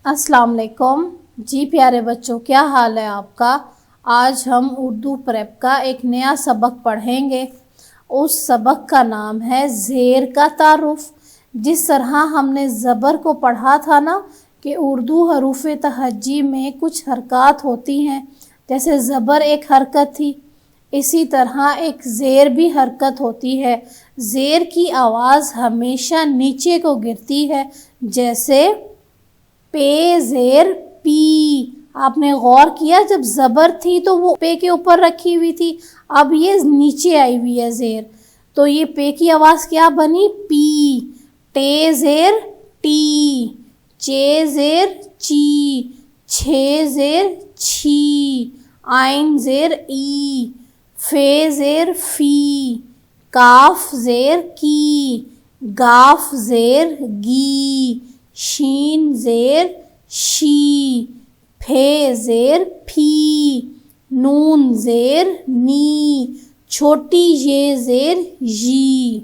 السلام علیکم جی پیارے بچوں، کیا حال ہے آپ کا؟ آج ہم اردو پریپ کا ایک نیا سبق پڑھیں گے۔ اس سبق کا نام ہے زیر کا تعارف۔ جس طرح ہم نے زبر کو پڑھا تھا نا کہ اردو حروف تہجی میں کچھ حرکات ہوتی ہیں، جیسے زبر ایک حرکت تھی، اسی طرح ایک زیر بھی حرکت ہوتی ہے۔ زیر کی آواز ہمیشہ نیچے کو گرتی ہے، جیسے پے زیر پی۔ آپ نے غور کیا، جب زبر تھی تو وہ پے کے اوپر رکھی ہوئی تھی، اب یہ نیچے آئی ہوئی ہے زیر، تو یہ پے کی آواز کیا بنی؟ پی۔ ٹے زیر ٹی، چے زیر چی، چھے زیر چھی، آئن زیر ای، فے زیر فی، کاف زیر کی، گاف زیر گی، شین زیر شی، پھے زیر پھی، نون زیر نی، چھوٹی یہ زیر یی۔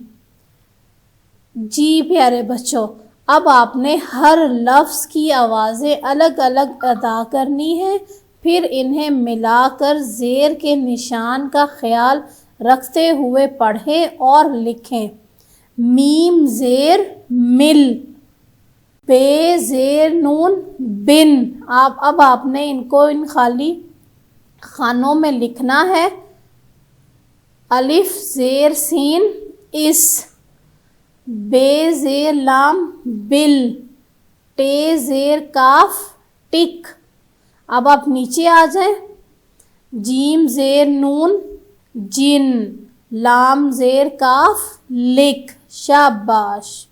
جی پیارے بچوں، اب آپ نے ہر لفظ کی آوازیں الگ الگ ادا کرنی ہے، پھر انہیں ملا کر زیر کے نشان کا خیال رکھتے ہوئے پڑھیں اور لکھیں۔ میم زیر مل، بے زیر نون بن۔ اب آپ نے ان خالی خانوں میں لکھنا ہے۔ الف زیر سین اس، بے زیر لام بل، ٹے زیر کاف ٹک۔ اب آپ نیچے آ جائیں۔ جیم زیر نون جن، لام زیر کاف لک۔ شاباش۔